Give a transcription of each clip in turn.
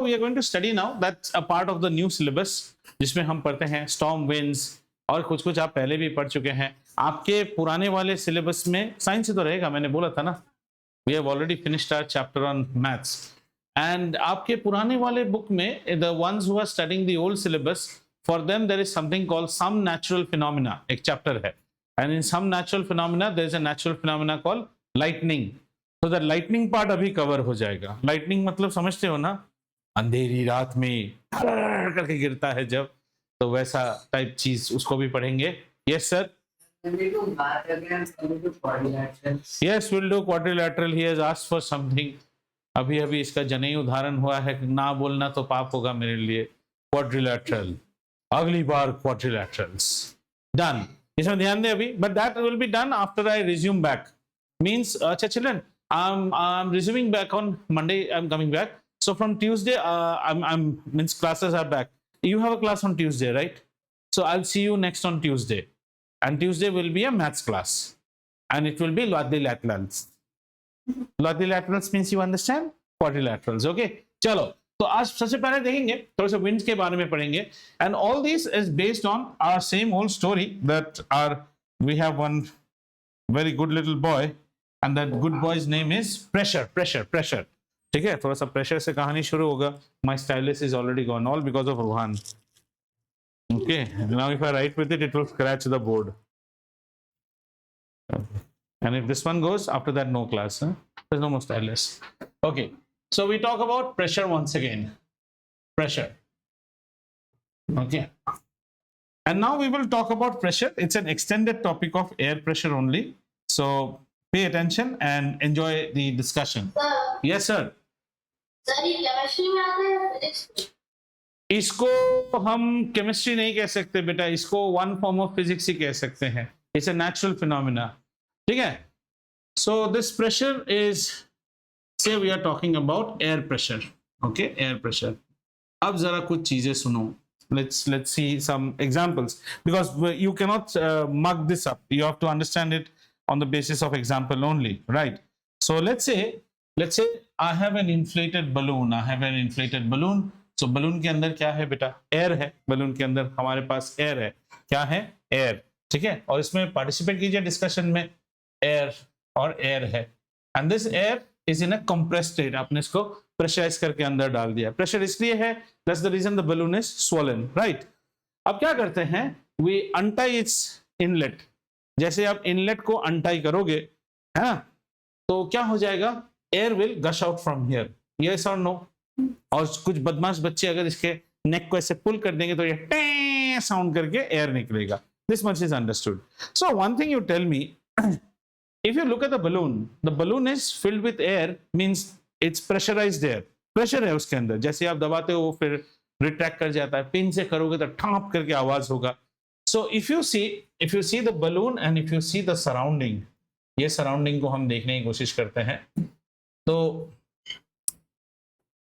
We are going to study now, that's a part of the new syllabus, जिसमें हम पढ़ते हैं storm winds और कुछ कुछ आप पहले भी पढ़ चुके हैं। आपके पुराने वाले सिलेबस में साइंस ही तो रहेगा, मैंने बोला था ना, we have already finished our chapter on maths. And आपके पुराने वाले बुक में the ones who are studying the old syllabus, for them there is something called some natural phenomena, एक चैप्टर है। And in some natural phenomena there is a natural phenomena called lightning. तो the lightning part अभी cover हो जाएगा। Lightning मतलब समझते हो ना, अंधेरी रात में करके गिरता है जब, तो वैसा टाइप चीज, उसको भी पढ़ेंगे। Yes sir, yes will do quadrilateral. He has asked for something. अभी अभी इसका जनेई उदाहरण हुआ है, ना बोलना तो पाप होगा मेरे लिए। क्वाड्रिलैटरल, अगली बार क्वाड्रिलैटरल्स डन, इसमें ध्यान दें अभी, but that will be done after I resume back. Means अच्छा children, I'm resuming back on Monday. I'm coming back. So from Tuesday, I'm means classes are back. You have a class on Tuesday, right? So I'll see you next on Tuesday. And Tuesday will be a maths class, and it will be quadrilaterals. Quadrilaterals means you understand quadrilaterals. Okay? चलो, तो आज सबसे पहले देखेंगे थोड़ा सा winds के बारे में पढ़ेंगे. And all this is based on our same old story that we have one very good little boy. And that good boy's name is pressure. ठीक है, थोड़ा सा प्रेशर से कहानी शुरू होगा. My stylus is already gone, all because of Rohan. Okay, now if I write with it, it will scratch the board. And if this one goes, after that no class. There's no more stylus. Okay, so we talk about pressure once again. Pressure. Okay. And now we will talk about pressure. It's an extended topic of air pressure only. So pay attention and enjoy the discussion. Sir. Yes, sir. Sir, ये chemistry में आता है या physics में? इसको हम chemistry नहीं कह सकते बेटा, इसको वन फॉर्म ऑफ फिजिक्स ही कह सकते हैं. It's a natural phenomena. ठीक है. So this pressure is, say we are talking about air pressure. Okay, air pressure. अब जरा कुछ चीजें सुनो. Let's see some examples, because you cannot mug this up. You have to understand it on the basis of example only, right? So let's say I have an inflated balloon. So balloon के अंदर क्या है बेटा? Air है. balloon के अंदर हमारे पास air है. क्या है? Air. ठीक है. और इसमें participate कीजिए discussion में. Air और air है. And this air is in a compressed state. आपने इसको प्रेशराइज करके अंदर डाल दिया. प्रेशर इसलिए है, that's the reason the balloon is swollen, right? अब क्या करते हैं? We untie its inlet. जैसे आप इनलेट को अनटाई करोगे, है ना, तो क्या हो जाएगा? Air will gush out from here. Yes और नो? और कुछ बदमाश बच्चे अगर इसके नेक को ऐसे पुल कर देंगे तो ये टे साउंड करके एयर निकलेगा. This much is understood. So one thing you tell me, if you look at the balloon is filled with air, means it's pressurised air. Pressure है उसके अंदर. जैसे आप दबाते हो फिर रिट्रैक्ट कर जाता है. पिन से करोगे तो ठाप करके आवाज होगा. So if you see the balloon and if you see the surrounding, ये surrounding को हम देखने की कोशिश करते हैं. तो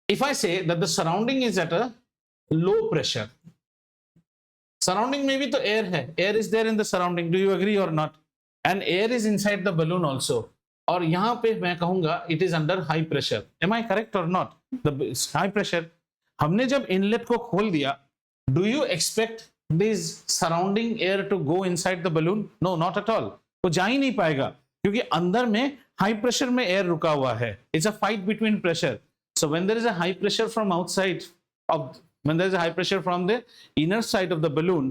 if I say that the surrounding is at a low pressure, surrounding में भी तो air है. Air is there in the surrounding. Do you agree or not? And air is inside the balloon also. और यहाँ पे मैं कहूँगा it is under high pressure. Am I correct or not? The high pressure. हमने जब inlet को खोल दिया, do you expect this surrounding air to go inside the balloon? No, not at all. वो जा ही नहीं पाएगा, क्योंकि अंदर में high pressure में air रुका हुआ है. It's a fight between pressure. So when there is a high pressure from outside when there is a high pressure from the inner side of the balloon,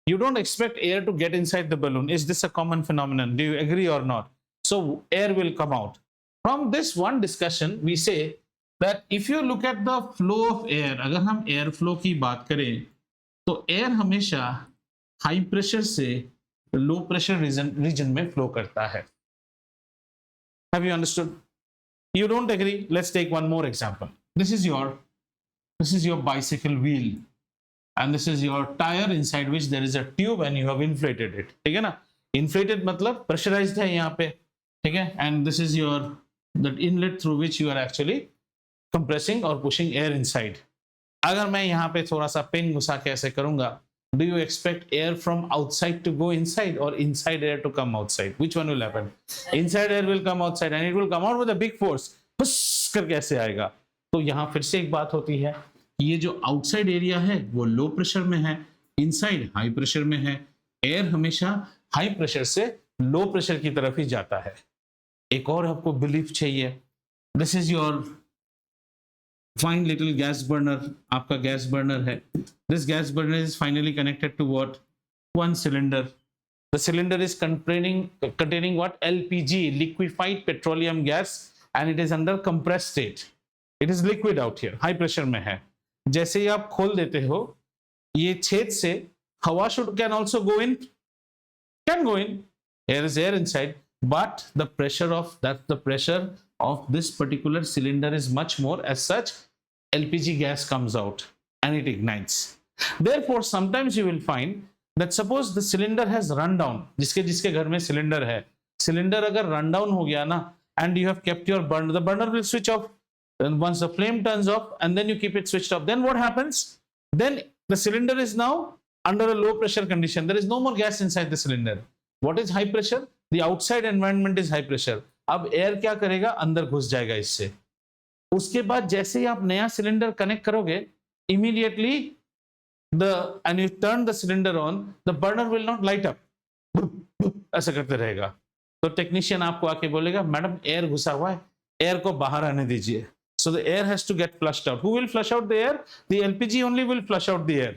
you don't expect air to get inside the balloon. Is this a common phenomenon? Do you agree or not? So air will come out. From this one discussion, we say that if you look at the flow of air, अगर हम air flow की बात करें, तो air हमेशा high pressure से low pressure region में flow करता है. Have you understood? You don't agree? Let's take one more example. This is your bicycle wheel, and this is your tire inside which there is a tube and you have inflated it. ठीक है ना? Inflated मतलब pressurized है यहाँ पे. ठीक है? And this is that inlet through which you are actually compressing or pushing air inside. अगर मैं यहाँ पे थोड़ा सा पिन घुसा के ऐसे करूंगा, do you expect air from outside to go inside or inside air to come outside? Which one will happen? Inside air will come outside and it will come out with a big force. Push करके ऐसे आएगा. तो यहां फिर से एक बात होती है, ये जो आउटसाइड एरिया है वो लो प्रेशर में है, इनसाइड हाई प्रेशर में है। एयर हमेशा हाई प्रेशर से लो प्रेशर की तरफ ही जाता है। एक और आपको बिलीफ चाहिए, this is your fine little gas burner, आपका गैस बर्नर है। This gas burner is finally connected to what, one cylinder. The cylinder is containing what? LPG, liquefied petroleum gas, and it is under compressed state. It is liquid out here, high pressure में है। जैसे ही आप खोल देते हो ये छेद से हवा can also go in, can go in. Air is air inside, but the pressure of this particular cylinder is much more. As such, LPG gas comes out and it ignites. Therefore, sometimes you will find that suppose the cylinder has run down, जिसके घर में cylinder है, cylinder अगर run down हो गया ना, and you have kept your burner, the burner will switch off, and once the flame turns off and then you keep it switched off, then what happens? Then the cylinder is now under a low pressure condition, there is no more gas inside the cylinder. What is high pressure? The outside environment is high pressure. अब air क्या करेगा, अंदर घुस जाएगा इससे। उसके बाद जैसे ही आप नया cylinder कनेक्ट करोगे, immediately and you turn the cylinder on, the burner will not light up, ऐसा करते रहेगा। तो टेक्नीशियन आपको आके बोलेगा मैडम एयर घुसा हुआ है, एयर को बाहर आने दीजिए। So the air has to get flushed out. Who will flush out the air? The LPG only will flush out the air.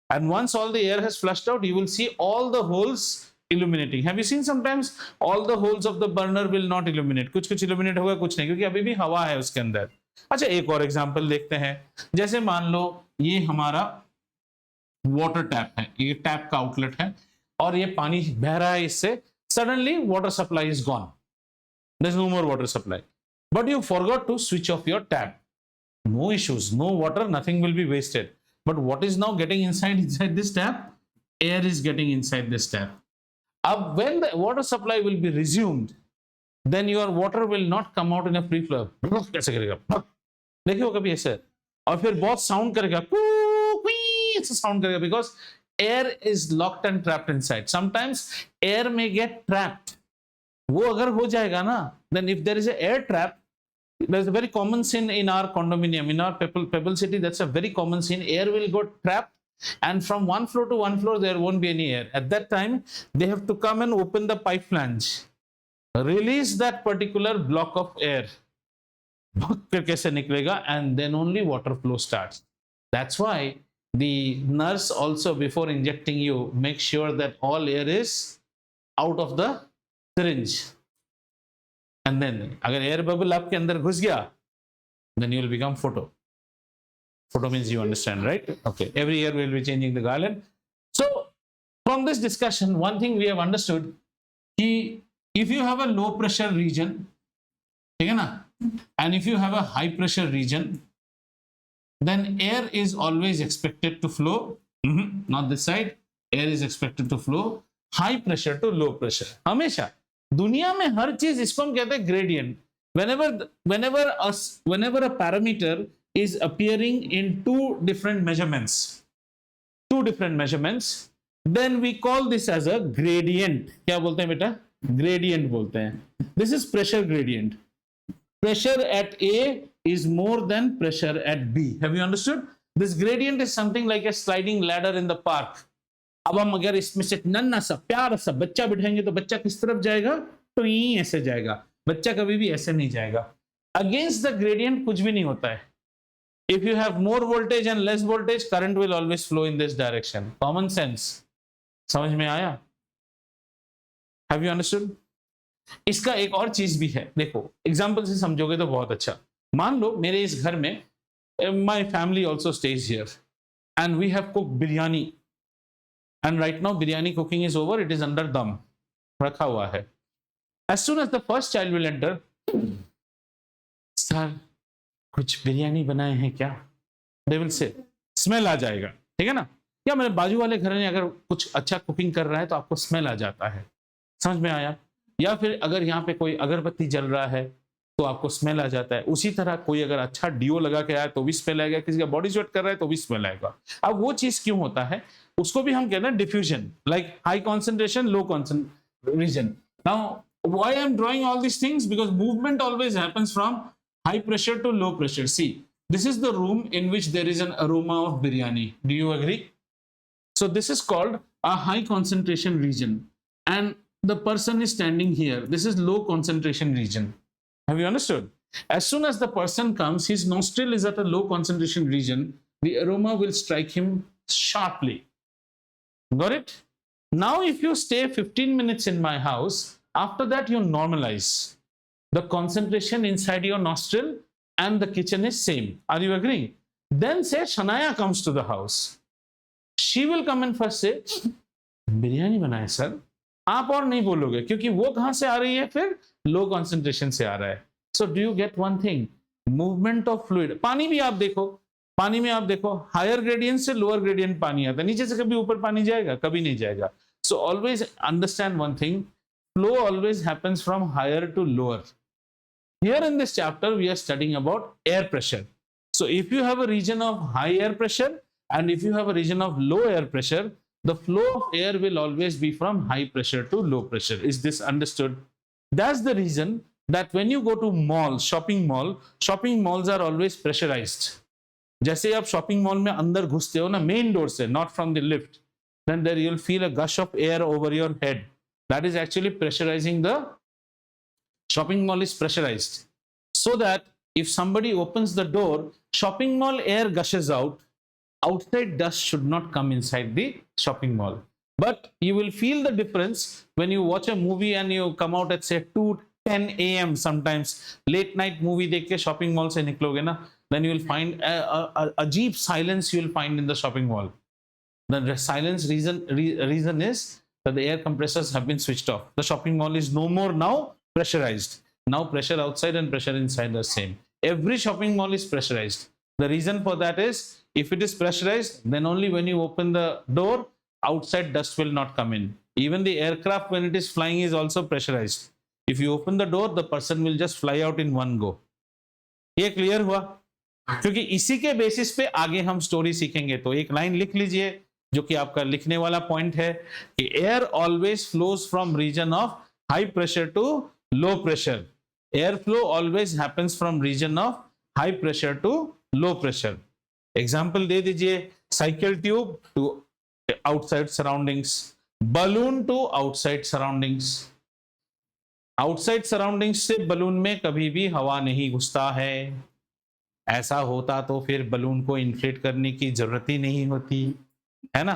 And once all the air has flushed out, you will see all the holes illuminating. Have you seen sometimes all the holes of the burner will not illuminate? कुछ illuminate होगा, कुछ नहीं, क्योंकि अभी भी हवा है उसके अंदर। अच्छा, एक और एग्जांपल देखते हैं। जैसे मान लो ये हमारा वाटर टैप है, ये टैप का आउटलेट है और ये पानी बह रहा है इससे, suddenly water supply is gone, there is no more water supply, but you forgot to switch off your tap. No issues, no water, nothing will be wasted, but what is now getting inside this tap? Air is getting inside this tap. अब when the water supply will be resumed, then your water will not come out in a free flow. कैसे करेगा, देखिए कभी ऐसे, और फिर बहुत sound करेगा, sound करेगा, because air is locked and trapped inside. Sometimes air may get trapped. वो अगर हो जाएगा ना, then if there is a air trap, there's a very common scene in our condominium, in our Pebble City, that's a very common scene. Air will go trapped, and from one floor to one floor there won't be any air. At that time, they have to come and open the pipe flange, release that particular block of air. फिर कैसे निकलेगा? And then only water flow starts. That's why the nurse also, before injecting you, make sure that all air is out of the syringe, and then agar air bubble आपके अंदर घुस गया, then you will become photo means you understand, right? Okay, every year we will be changing the garland. So from this discussion, one thing we have understood, if you have a low pressure region, ठीक है ना, and if you have a high pressure region, then air is always expected to flow, not this side, air is expected to flow high pressure to low pressure. हमेशा दुनिया में हर चीज, इसको हम कहते हैं gradient. Whenever a parameter is appearing in two different measurements, then we call this as a gradient. क्या बोलते हैं बेटा? Gradient बोलते हैं। This is pressure gradient. Pressure at A is more than pressure at B. Have you understood? This gradient is something like a sliding ladder in the park. अब हम अगर इसमें से नन्ना सा प्यारा सा बच्चा बिठाएंगे तो बच्चा किस तरफ जाएगा? तो यहीं ऐसे जाएगा, बच्चा कभी भी ऐसे नहीं जाएगा। अगेंस्ट द ग्रेडियंट कुछ भी नहीं होता है। If you have more voltage and less voltage, current will always flow in this direction. Common sense. समझ में आया? Have you understood? इसका एक और चीज भी है, देखो एग्जाम्पल से समझोगे तो बहुत अच्छा। मान लो मेरे इस घर में, my family also stays here and we have cook biryani, and right now biryani cooking is over, it is under dum रखा हुआ है। As soon as the first child will enter, sir कुछ बिरयानी बनाए हैं क्या? दे विल से, स्मेल आ जाएगा, ठीक है ना? या मेरे बाजू वाले घर में अगर कुछ अच्छा कुकिंग कर रहा है तो आपको स्मेल आ जाता है। समझ में आया? या फिर अगर यहाँ पे कोई अगरबत्ती जल रहा है तो आपको स्मेल आ जाता है। उसी तरह कोई अगर अच्छा डिओ लगा के आया तो भी स्मेल आएगा, किसी का बॉडी स्वेट कर रहा है तो भी स्मेल आएगा। अब वो चीज क्यों होता है उसको भी हम कहते हैं diffusion, like high concentration, low region. Now why I am drawing all this things? Because movement always happens from high pressure to low pressure. See, This is the room in which there is an aroma of biryani. Do you agree? So this is called a high concentration region, and the person is standing here. This is low concentration region. Have you understood? As soon as the person comes, his nostril is at a low concentration region. The aroma will strike him sharply. Got it? Now, if you stay 15 minutes in my house, after that you normalize. The concentration inside your nostril and the kitchen is same. Are you agreeing? Then say Shanaya comes to the house. She will come and first say, biryani बनाए sir. आप और नहीं बोलोगे क्योंकि वो कहां से आ रही है, फिर लो कॉन्सेंट्रेशन से आ रहा है. So do you get one thing, movement of fluid. पानी भी आप देखो, पानी में आप देखो हायर ग्रेडियंट से लोअर ग्रेडियंट पानी आता है, नीचे से कभी ऊपर पानी जाएगा, कभी नहीं जाएगा. So always understand one thing, flow always happens from higher to lower. Here in this chapter we are studying about air pressure. So if you have a region of high air pressure and if you have a region of low air pressure, the flow of air will always be from high pressure to low pressure. Is this understood? That's the reason that when you go to mall, shopping malls are always pressurized. जैसे आप shopping mall में अंदर घुसते हो ना main door से, not from the lift, then there you'll feel a gush of air over your head. That is actually pressurizing. The shopping mall is pressurized so that if somebody opens the door, shopping mall air gushes out, outside dust should not come inside the shopping mall. But you will feel the difference when you watch a movie and you come out at say 2:10 a.m. sometimes late night movie देख के shopping mall से निकलोगे ना, then you will find a deep silence you will find in the shopping mall. The silence reason is that the air compressors have been switched off. The shopping mall is no more now pressurized. Now pressure outside and pressure inside are same. Every shopping mall is pressurized. The reason for that is, if it is pressurized, then only when you open the door, outside dust will not come in. Even the aircraft when it is flying is also pressurized. If you open the door, the person will just fly out in one go. ये clear हुआ? क्योंकि इसी के basis पे आगे हम story सीखेंगे. तो एक लाइन लिख लीजिए जो कि आपका लिखने वाला पॉइंट है कि air always flows from region of high pressure to low pressure. Air flow always happens from region of high pressure to low pressure. Example दे दीजिए, cycle tube to outside surroundings, balloon to outside surroundings. Outside surroundings से balloon में कभी भी हवा नहीं घुसता है. ऐसा होता तो फिर बलून को इन्फ्लेट करने की जरूरत ही नहीं होती है ना.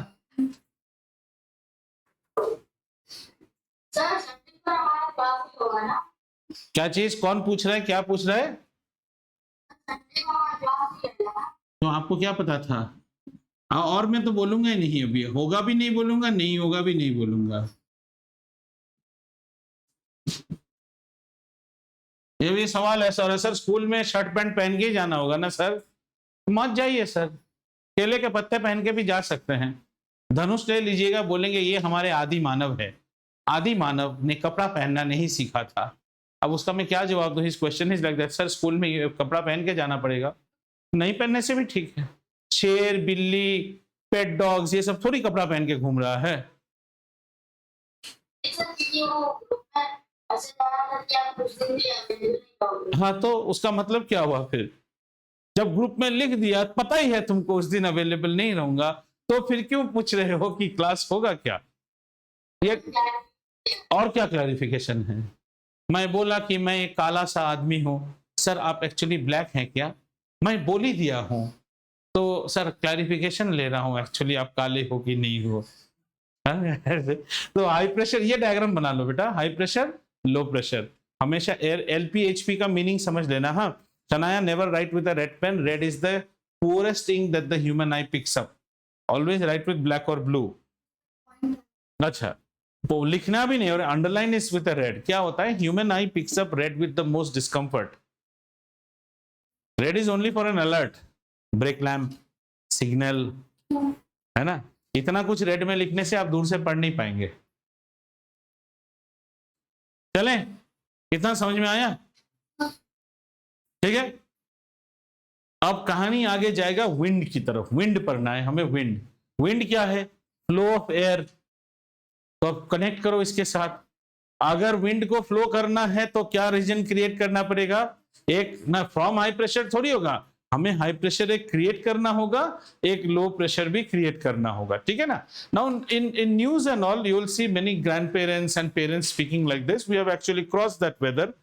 सर संडे को हमारा क्लास ही होगा ना? क्या चीज, कौन पूछ रहा है, क्या पूछ रहा है? संडे को हमारा क्लास ही होगा ना? तो आपको क्या पता था? और मैं तो बोलूंगा ही नहीं, अभी होगा भी नहीं बोलूंगा, नहीं होगा भी नहीं बोलूंगा. ये भी सवाल है सर, सर स्कूल में शर्ट पैंट पहन के ही जाना होगा ना सर? मत जाइए सर, केले के पत्ते पहन के भी जा सकते हैं. धनुष ले लीजिएगा, बोलेंगे ये हमारे आदि मानव है. आदि मानव ने कपड़ा पहनना नहीं सीखा था. अब उसका मैं क्या जवाब दूं? His question is like that, sir school में ये कपड़ा पहन के जाना पड़ेगा. नहीं पहनने से भी ठीक है. शेर, बिल्ली, पेट डॉग्स, ये सब थोड़ी कपड़ा पहन के घूम रहा है. सर कि वो ग्रुप में ऐसे कहा था कि आप कुछ दिन भी अवेलेबल नहीं होगे. हाँ, तो उसका मतलब क्या हुआ? फिर जब ग्रुप में लिख दिया, पता ही है तुमको उस दिन अवेलेबल नहीं रहूंगा, तो फिर क्यों पूछ रहे हो कि क्लास होगा क्या? ये और क्या क्लैरिफिकेशन है? मैं बोला कि मैं एक काला सा आदमी हूं, सर आप एक्चुअली ब्लैक हैं क्या? मैं बोल ही दिया हूं, तो सर क्लैरिफिकेशन ले रहा हूं, एक्चुअली आप काले हो कि नहीं हो. तो हाई प्रेशर, ये डायग्राम बना लो बेटा. High pressure, low pressure. हमेशा एयर एलपीएचपी का मीनिंग समझ लेना. हाँ, Shanaya, never write with a red pen. Red is the poorest ink that the human eye picks up. Always write with black or blue. अच्छा, तो लिखना भी नहीं, और अंडरलाइन इज विद रेड. क्या होता है? Human eye picks up red with the most discomfort. Red is only for an alert, brake lamp, signal, है ना. इतना कुछ रेड में लिखने से आप दूर से पढ़ नहीं पाएंगे. चलें, इतना समझ में आया? ठीक है. अब कहानी आगे जाएगा विंड की तरफ. विंड पढ़ना है हमें. विंड, विंड क्या है? Flow of air. तो अब कनेक्ट करो इसके साथ. अगर विंड को फ्लो करना है तो क्या रीजन क्रिएट करना पड़ेगा? एक ना फ्रॉम हाई प्रेशर थोड़ी होगा, हमें हाई प्रेशर एक क्रिएट करना होगा, एक लो प्रेशर भी क्रिएट करना होगा, ठीक है ना। Now in news and all you will see many grandparents and parents speaking like this, we have actually cross that weather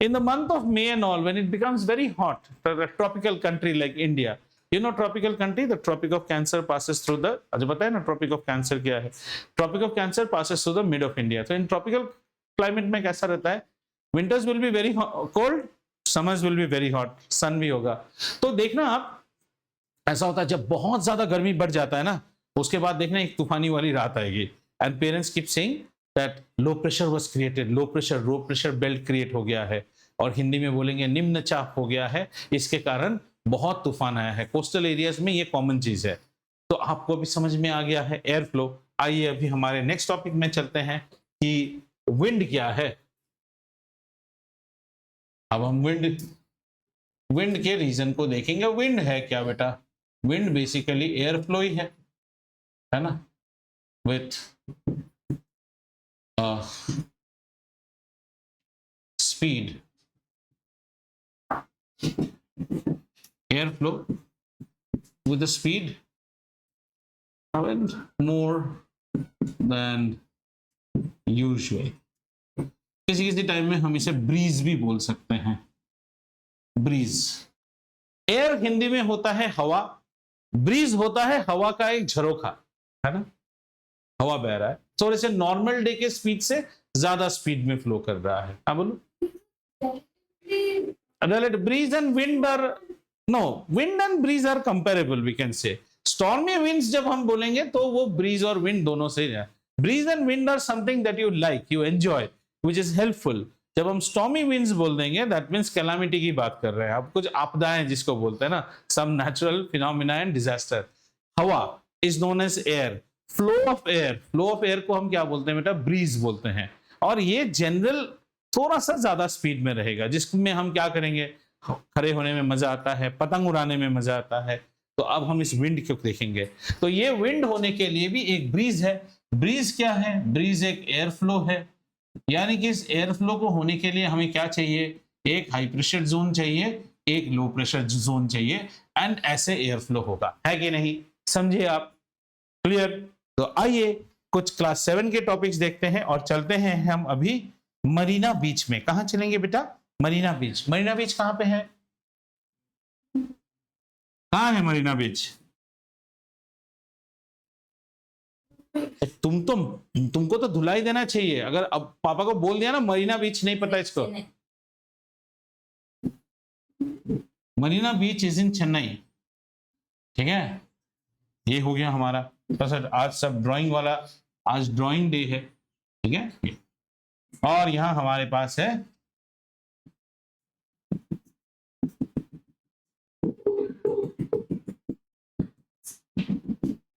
in the month of May and all, when it becomes very hot, a tropical country like India, you know tropical country, the Tropic of Cancer passes through the, अच्छा पता है ना Tropic of Cancer क्या है? Tropic of Cancer passes through the mid of India. So in tropical climate में कैसा रहता है? Winters will be very cold, summers will be very hot, sun भी होगा। तो देखना आप, ऐसा होता है जब बहुत ज्यादा गर्मी बढ़ जाता है ना, उसके बाद देखना एक तूफानी वाली रात आएगी, and parents keep saying that low pressure was created, low pressure belt create हो गया है, और हिंदी में बोलेंगे निम्न चाप हो गया है, इसके कारण बहुत तूफान आया है। कोस्टल एरियाज में ये कॉमन चीज है। तो आपको भी समझ में आ गया है एयर फ्लो। आइए अभी हमारे नेक्स्ट टॉपिक में चलते हैं कि विंड क्या है। अब हम विंड के रीजन को देखेंगे। विंड है क्या बेटा? विंड बेसिकली एयर फ्लो ही है ना, with speed, air flow with a speed more than usual. किसी टाइम में हम इसे ब्रीज भी बोल सकते हैं। ब्रीज, एयर हिंदी में होता है हवा, ब्रीज होता है हवा का एक झरोखा, है ना, हवा बह रहा है, थोड़े से नॉर्मल डे के स्पीड से ज्यादा स्पीड में फ्लो कर रहा है। हाँ बोलो। Breeze and wind are, no, wind and breeze are comparable, we can say. Stormy winds जब हम बोलेंगे तो वो ब्रीज और विंड दोनों से है। Breeze and wind are something that you like, you enjoy, which is helpful. जब हम स्टॉर्मी विंड्स बोल देंगे, दैट मींस कैलामिटी की बात कर रहे हैं, अब कुछ आपदाएं जिसको बोलते हैं ना, some natural phenomena and disaster. हवा is known as air. Flow of air को हम क्या बोलते हैं बेटा? ब्रीज बोलते हैं। और ये जनरल थोड़ा सा ज्यादा स्पीड में रहेगा, जिसमें हम क्या करेंगे, खड़े होने में मजा आता है, पतंग उड़ाने में मजा आता है। तो अब हम इस विंड को देखेंगे। तो ये विंड होने के लिए भी एक ब्रीज है। ब्रीज क्या है? ब्रीज एक एयर फ्लो है, यानी कि इस एयर फ्लो को होने के लिए हमें क्या चाहिए? एक हाई प्रेशर जोन चाहिए, एक लो प्रेशर जोन चाहिए, एंड ऐसे एयर फ्लो होगा, है कि नहीं? समझिए आप? क्लियर? तो आइए कुछ क्लास 7 के टॉपिक्स देखते हैं और चलते हैं हम अभी मरीना बीच में। कहां चलेंगे बेटा? मरीना बीच। मरीना बीच कहां पे है? कहां है मरीना बीच? तुमको तो धुलाई देना चाहिए। अगर अब पापा को बोल दिया ना मरीना बीच नहीं पता इसको। मरीना बीच इज इन चेन्नई, ठीक है। ये हो गया हमारा। तो सर आज सब ड्राइंग वाला, आज ड्राइंग डे है, ठीक है। और यहां हमारे पास है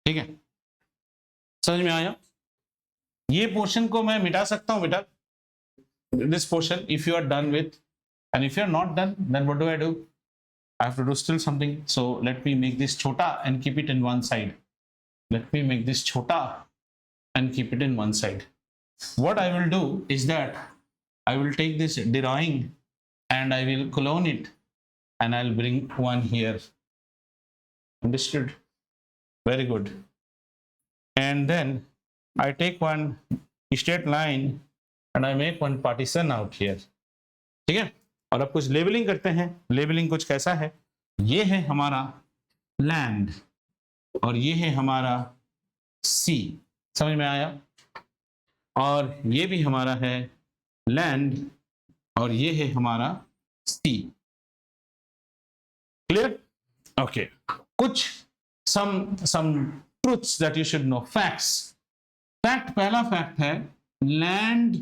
ठीक है, समझ में आया? ये पोर्शन को मैं मिटा सकता हूं बेटा, this portion, if you are done with, and if you are not done then what do I do? I have to do still something. So let me make this chota and keep it in one side. Let me make this chota and keep it in one side. What I will do is that I will take this drawing and I will clone it and I'll bring one here. Understood? Very good. And then I take one straight line and I make one partition out here. ठीक है? और अब कुछ labelling करते हैं। Labelling कुछ कैसा है? ये है हमारा लैंड और ये है हमारा सी, समझ में आया? और ये भी हमारा है लैंड और ये है हमारा सी। क्लियर? ओके। कुछ some truths that you should know. Facts. Fact, पहला फैक्ट है लैंड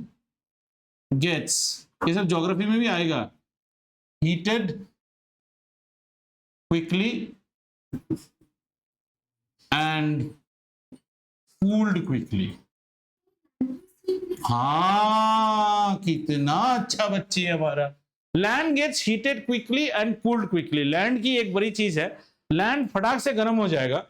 गेट्स, ये सब ज्योग्राफी में भी आएगा, heated quickly and cooled quickly. हाँ, कितना अच्छा बच्ची है हमारा। Land gets heated quickly and cooled quickly. Land की एक बड़ी चीज है, लैंड फटाक से गर्म हो जाएगा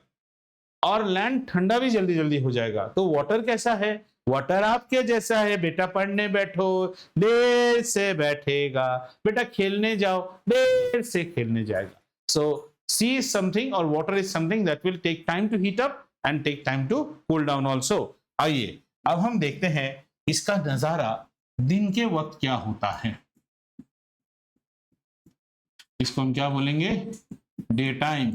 और लैंड ठंडा भी जल्दी जल्दी हो जाएगा। तो वाटर कैसा है? वाटर आपके जैसा है बेटा। पढ़ने बैठो देर से बैठेगा, बेटा खेलने जाओ देर से खेलने जाएगा। So sea is something or water is something that will take time to heat up and take time to cool down also. आइए अब हम देखते हैं इसका नजारा दिन के वक्त क्या होता है। इसको हम क्या बोलेंगे, डे टाइम।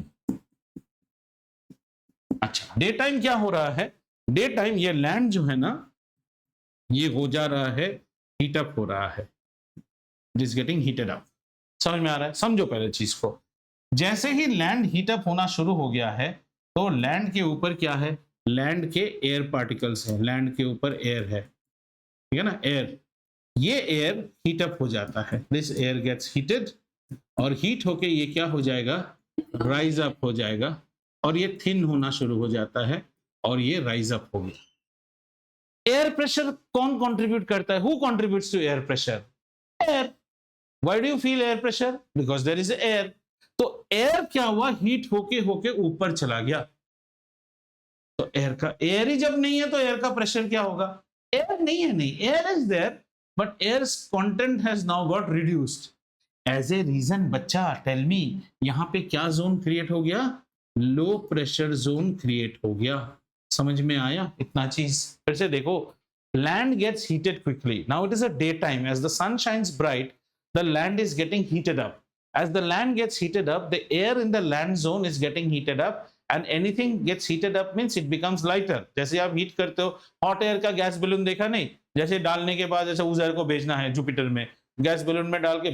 अच्छा, डे टाइम क्या हो रहा है, डे टाइम ये लैंड जो है ना ये हो जा रहा है, हीट अप हो रहा है, it is getting heated up. समझ में आ रहा है, समझो पहले चीज को। जैसे ही लैंड हीट अप होना शुरू हो गया है तो लैंड के ऊपर क्या है, लैंड के एयर पार्टिकल्स हैं, लैंड के ऊपर एयर है, ठीक है ना, एयर। ये एयर हीट अप हो जाता है, दिस एयर गेट्स हीटेड और हीट होके ये क्या हो जाएगा, राइज अप हो जाएगा और ये थिन होना शुरू हो जाता है और ये राइज अप हो गया। एयर प्रेशर कौन कंट्रीब्यूट करता है, who contributes to air pressure, air. Why do you feel air pressure, because there is air. तो एयर क्या हुआ, हीट होके होके ऊपर चला गया। तो एयर का, एयर ही जब नहीं है तो एयर का प्रेशर क्या होगा, एयर नहीं है, नहीं, air is there but air's content has now got reduced. As a region बच्चा टेल मी, यहां पे क्या जोन क्रिएट हो गया, लो प्रेशर जोन क्रिएट हो गया। समझ में आया इतना चीज। फिर से देखो, land gets heated quickly, now it is a day time, as the sun shines bright the land is getting heated up. As the land gets heated up, the air in the land zone is getting heated up, and anything gets heated up means it becomes lighter. जैसे आप heat करते हो, hot air का gas balloon देखा नहीं, जैसे डालने के बाद जैसे उस एयर को भेजना है जुपिटर में, गैस बैलून में डाल के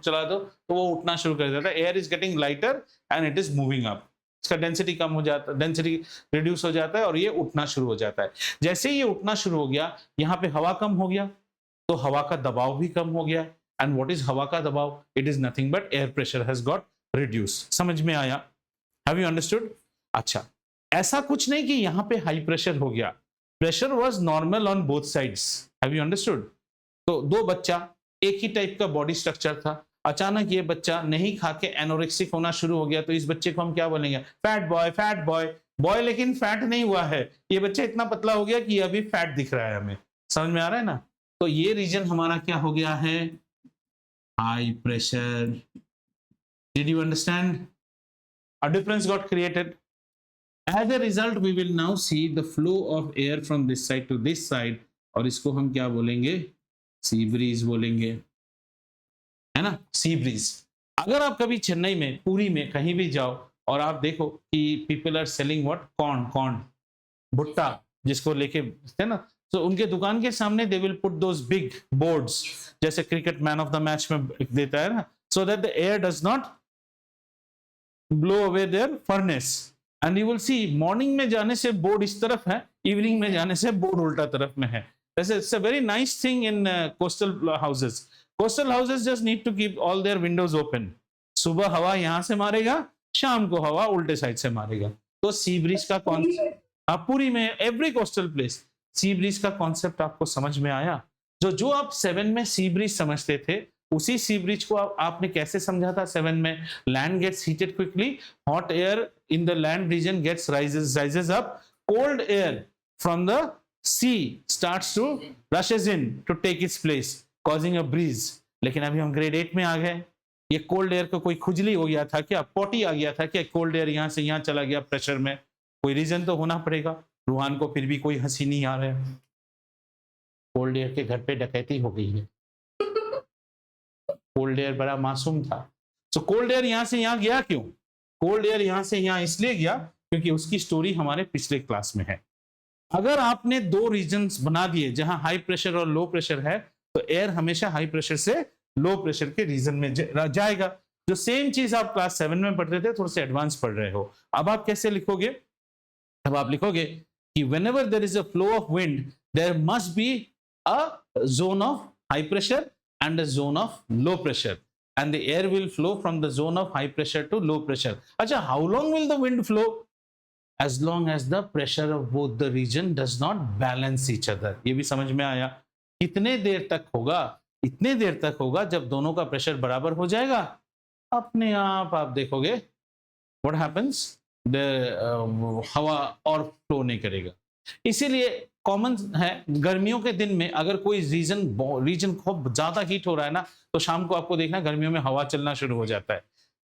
चला दो तो वो उठना शुरू कर देता है। Air is getting lighter and it is moving up, इसका डेंसिटी कम हो जाता है, डेंसिटी रिड्यूस हो जाता है और ये उठना शुरू हो जाता है। जैसे ये उठना शुरू हो गया, यहाँ पे हवा कम हो गया तो हवा का दबाव भी कम हो गया। And what is हवा का दबाव? It is nothing but air pressure has got reduced. समझ में आया? Have you understood? अच्छा, ऐसा कुछ नहीं कि यहाँ पे हाई प्रेशर हो गया, pressure was normal on both sides. Have you understood? तो दो बच्चा, एक ही टाइप का बॉडी स्ट्रक्चर था, अचानक ये बच्चा नहीं खा के एनोरेक्सिक होना शुरू हो गया, तो इस बच्चे को हम क्या बोलेंगे, fat boy, fat boy. Boy लेकिन फैट नहीं हुआ है, ये बच्चा इतना पतला हो गया कि अभी फैट दिख रहा है हमें। समझ में आ रहा है ना? तो ये रीजन हमारा क्या हो गया है, high pressure. Did you understand? A difference got created. As a result, we will now see the flow of air from this side to this side, और इसको हम क्या बोलेंगे, सी ब्रीज बोलेंगे, है ना, सी ब्रीज। अगर आप कभी चेन्नई में, पुरी में कहीं भी जाओ और आप देखो कि people are selling what, corn, भुट्टा जिसको लेके, है ना, तो उनके दुकान के सामने they will put those big boards, जैसे cricket man of the match में देता है ना, so that the air does not blow away their furnace. And you will see morning में जाने से बोर्ड इस तरफ है, इवनिंग में जाने से बोर्ड उल्टा तरफ में है। It's a very nice thing in coastal houses. Coastal houses just need to keep all their windows open. सुबह हवा यहां से मारेगा, शाम को हवा उल्टे साइड से मारेगा। तो सी ब्रीज का कॉन्सेप्ट, पूरी में every coastal place, sea breeze का कॉन्सेप्ट आपको समझ में आया? जो आप 7 में सी ब्रीज समझते थे, उसी सी ब्रीज को आपने कैसे समझा था 7 में? Land gets heated quickly, hot air in the land region gets rises up, cold air from the sea starts to rushes in to take its place, causing a breeze. लेकिन अभी हम grade 8 में आ गए, ये कोल्ड एयर को कोई खुजली हो गया था क्या, पॉटी आ गया था क्या, कोल्ड एयर यहां से यहां चला गया प्रेशर में? कोई रीजन तो होना पड़ेगा। रूहान को फिर भी कोई हंसी नहीं आ रहा है, कोल्ड एयर के घर पे डकैती हो गई है। कोल्ड एयर बड़ा मासूम था। तो कोल्ड एयर यहां से यहां गया क्यों? कोल्ड एयर यहां से यहां इसलिए गया क्योंकि उसकी स्टोरी हमारे पिछले क्लास में है। अगर आपने दो रीजन्स बना दिए जहां हाई प्रेशर और लो प्रेशर है, तो एयर हमेशा हाई प्रेशर से लो प्रेशर के रीजन में जाएगा। जो सेम चीज आप क्लास 7 में पढ़ रहे थे, थोड़े से एडवांस पढ़ रहे हो। अब आप कैसे लिखोगे? अब आप लिखोगे कि whenever there is a flow of wind, there must be a zone of high pressure and a zone of low pressure, and the air will flow from the zone of high pressure to low pressure. अच्छा, how long will the wind flow? As long as the pressure of both the region does not balance each other. ये भी समझ में आया? कितने देर तक होगा? इतने देर तक होगा जब दोनों का प्रेशर बराबर हो जाएगा। अपने आप देखोगे what happens, हवा और फ्लो नहीं करेगा। इसीलिए कॉमन है, गर्मियों के दिन में अगर कोई रीजन खूब ज्यादा हीट हो रहा है ना, तो शाम को आपको देखना गर्मियों में हवा चलना शुरू हो जाता है।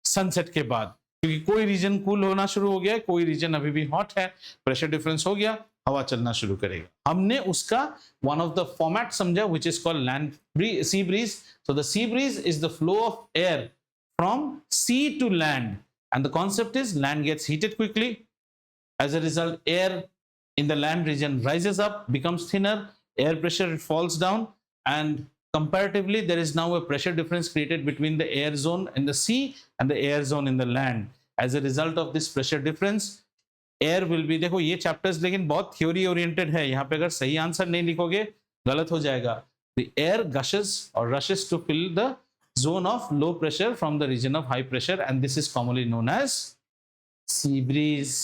सनसेट के बाद, क्योंकि कोई रीजन कूल होना शुरू हो गया है, कोई रीजन अभी भी हॉट है, प्रेशर डिफरेंस हो गया, हवा चलना शुरू करेगा। हमने उसका वन ऑफ द फॉर्मेट समझा which is called land sea breeze. So the sea breeze is the flow of air from sea to land and the concept is land gets heated quickly, as a result air in the land region rises up, becomes thinner, air pressure falls down, and comparatively there is now a pressure difference created between the air zone in the sea and the air zone in the land. As a result of this pressure difference air will be, देखो ये chapters लेकिन बहुत theory oriented है, यहाँ पे अगर सही answer नहीं लिखोगे गलत हो जाएगा। The air gushes or rushes to fill the zone of low pressure from the region of high pressure, and this is commonly known as sea breeze।